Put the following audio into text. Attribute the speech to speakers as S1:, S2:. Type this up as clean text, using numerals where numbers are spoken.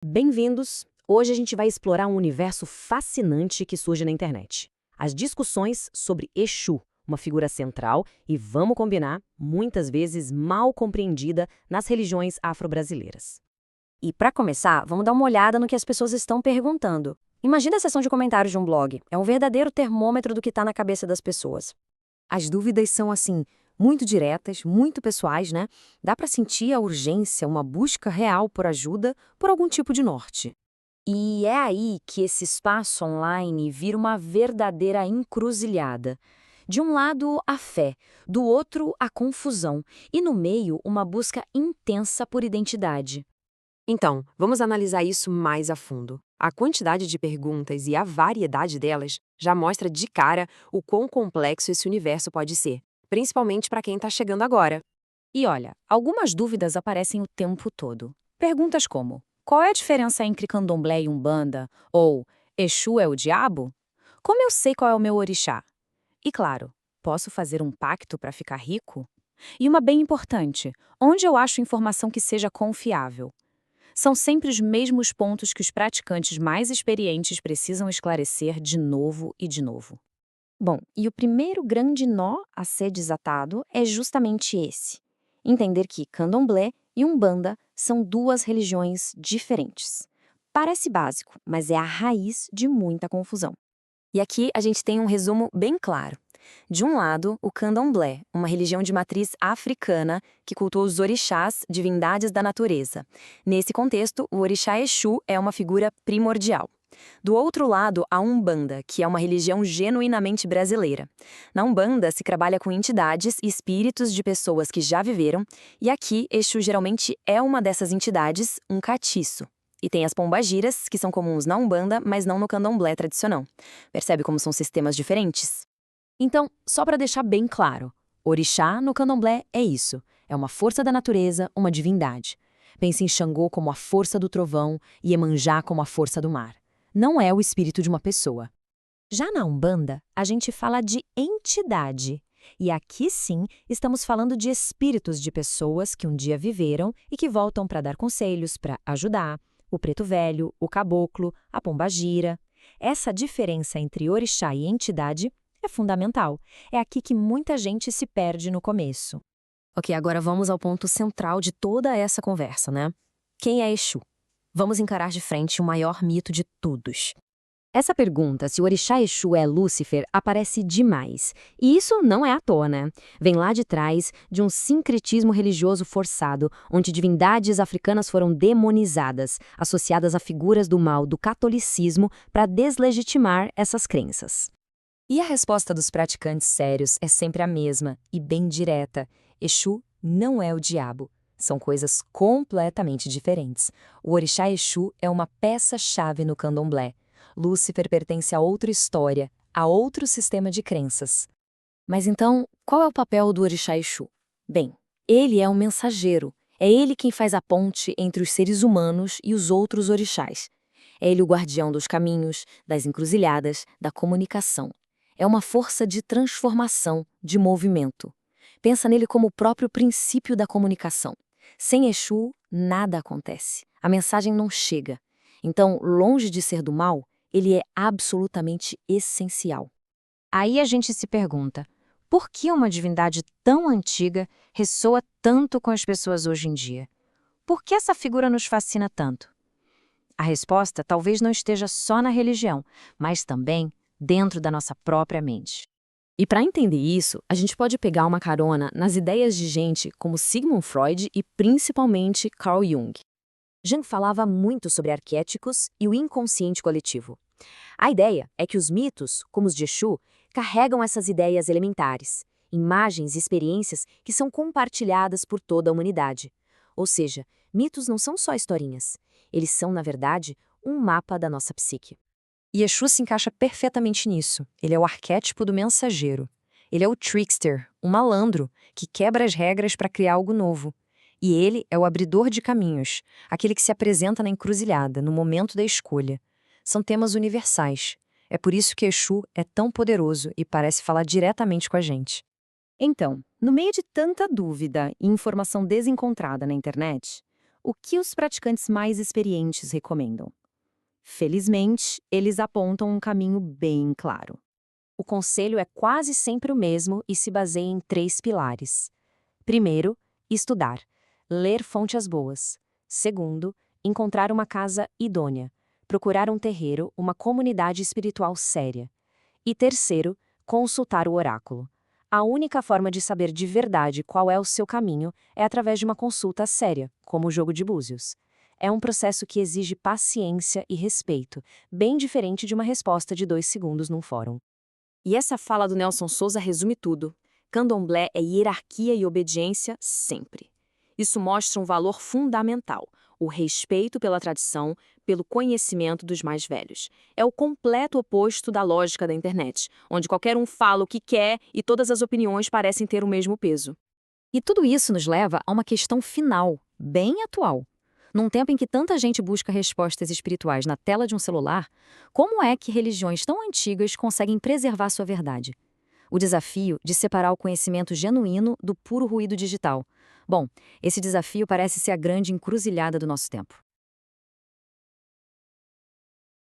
S1: Bem-vindos! Hoje a gente vai explorar um universo fascinante que surge na internet. As discussões sobre Exu, uma figura central e, vamos combinar, muitas vezes mal compreendida nas religiões afro-brasileiras.
S2: E para começar, vamos dar uma olhada no que as pessoas estão perguntando. Imagina a seção de comentários de um blog. É um verdadeiro termômetro do que está na cabeça das pessoas. As dúvidas são, assim, muito diretas, muito pessoais, né? Dá para sentir a urgência, uma busca real por ajuda, por algum tipo de norte. E é aí que esse espaço online vira uma verdadeira encruzilhada. De um lado, a fé, do outro, a confusão, e no meio, uma busca intensa por identidade.
S3: Então, vamos analisar isso mais a fundo. A quantidade de perguntas e a variedade delas já mostra de cara o quão complexo esse universo pode ser, principalmente para quem está chegando agora.
S2: E olha, algumas dúvidas aparecem o tempo todo. Perguntas como: qual é a diferença entre candomblé e umbanda? Ou Exu é o diabo? Como eu sei qual é o meu orixá? E claro, posso fazer um pacto para ficar rico? E uma bem importante: onde eu acho informação que seja confiável? São sempre os mesmos pontos que os praticantes mais experientes precisam esclarecer de novo e de novo. Bom, e o primeiro grande nó a ser desatado é justamente esse: entender que Candomblé e Umbanda são duas religiões diferentes. Parece básico, mas é a raiz de muita confusão.
S3: E aqui a gente tem um resumo bem claro. De um lado, o Candomblé, uma religião de matriz africana que cultua os orixás, divindades da natureza. Nesse contexto, o orixá Exu é uma figura primordial. Do outro lado, a Umbanda, que é uma religião genuinamente brasileira. Na Umbanda, se trabalha com entidades e espíritos de pessoas que já viveram, e aqui, Exu geralmente é uma dessas entidades, um catiço. E tem as pombagiras, que são comuns na Umbanda, mas não no Candomblé tradicional. Percebe como são sistemas diferentes?
S1: Então, só para deixar bem claro, orixá no candomblé é isso, é uma força da natureza, uma divindade. Pense em Xangô como a força do trovão e Iemanjá como a força do mar. Não é o espírito de uma pessoa. Já na Umbanda, a gente fala de entidade. E aqui sim, estamos falando de espíritos de pessoas que um dia viveram e que voltam para dar conselhos, para ajudar. O preto velho, o caboclo, a pombagira. Essa diferença entre orixá e entidade é fundamental. É aqui que muita gente se perde no começo.
S2: Ok, agora vamos ao ponto central de toda essa conversa, né? Quem é Exu? Vamos encarar de frente o maior mito de todos.
S1: Essa pergunta, se o orixá Exu é Lúcifer, aparece demais. E isso não é à toa, né? Vem lá de trás de um sincretismo religioso forçado, onde divindades africanas foram demonizadas, associadas a figuras do mal do catolicismo para deslegitimar essas crenças.
S2: E a resposta dos praticantes sérios é sempre a mesma e bem direta: Exu não é o diabo. São coisas completamente diferentes. O orixá Exu é uma peça-chave no candomblé. Lúcifer pertence a outra história, a outro sistema de crenças. Mas então, qual é o papel do orixá Exu? Bem, ele é um mensageiro. É ele quem faz a ponte entre os seres humanos e os outros orixás. É ele o guardião dos caminhos, das encruzilhadas, da comunicação. É uma força de transformação, de movimento. Pensa nele como o próprio princípio da comunicação. Sem Exu, nada acontece. A mensagem não chega. Então, longe de ser do mal, ele é absolutamente essencial. Aí a gente se pergunta: por que uma divindade tão antiga ressoa tanto com as pessoas hoje em dia? Por que essa figura nos fascina tanto? A resposta talvez não esteja só na religião, mas também dentro da nossa própria mente.
S1: E para entender isso, a gente pode pegar uma carona nas ideias de gente como Sigmund Freud e principalmente Carl Jung. Jung falava muito sobre arquétipos e o inconsciente coletivo. A ideia é que os mitos, como os de Exu, carregam essas ideias elementares, imagens e experiências que são compartilhadas por toda a humanidade. Ou seja, mitos não são só historinhas. Eles são, na verdade, um mapa da nossa psique.
S2: E Exu se encaixa perfeitamente nisso. Ele é o arquétipo do mensageiro. Ele é o trickster, o malandro, que quebra as regras para criar algo novo. E ele é o abridor de caminhos, aquele que se apresenta na encruzilhada, no momento da escolha. São temas universais. É por isso que Exu é tão poderoso e parece falar diretamente com a gente. Então, no meio de tanta dúvida e informação desencontrada na internet,
S1: o que os praticantes mais experientes recomendam? Felizmente, eles apontam um caminho bem claro.
S2: O conselho é quase sempre o mesmo e se baseia em 3 pilares. Primeiro, estudar. Ler fontes boas. Segundo, encontrar uma casa idônea. Procurar um terreiro, uma comunidade espiritual séria. E terceiro, consultar o oráculo. A única forma de saber de verdade qual é o seu caminho é através de uma consulta séria, como o jogo de búzios. É um processo que exige paciência e respeito, bem diferente de uma resposta de 2 segundos num fórum.
S3: E essa fala do Nelson Souza resume tudo. Candomblé é hierarquia e obediência sempre. Isso mostra um valor fundamental, o respeito pela tradição, pelo conhecimento dos mais velhos. É o completo oposto da lógica da internet, onde qualquer um fala o que quer e todas as opiniões parecem ter o mesmo peso.
S2: E tudo isso nos leva a uma questão final, bem atual. Num tempo em que tanta gente busca respostas espirituais na tela de um celular, como é que religiões tão antigas conseguem preservar sua verdade? O desafio de separar o conhecimento genuíno do puro ruído digital. Bom, esse desafio parece ser a grande encruzilhada do nosso tempo.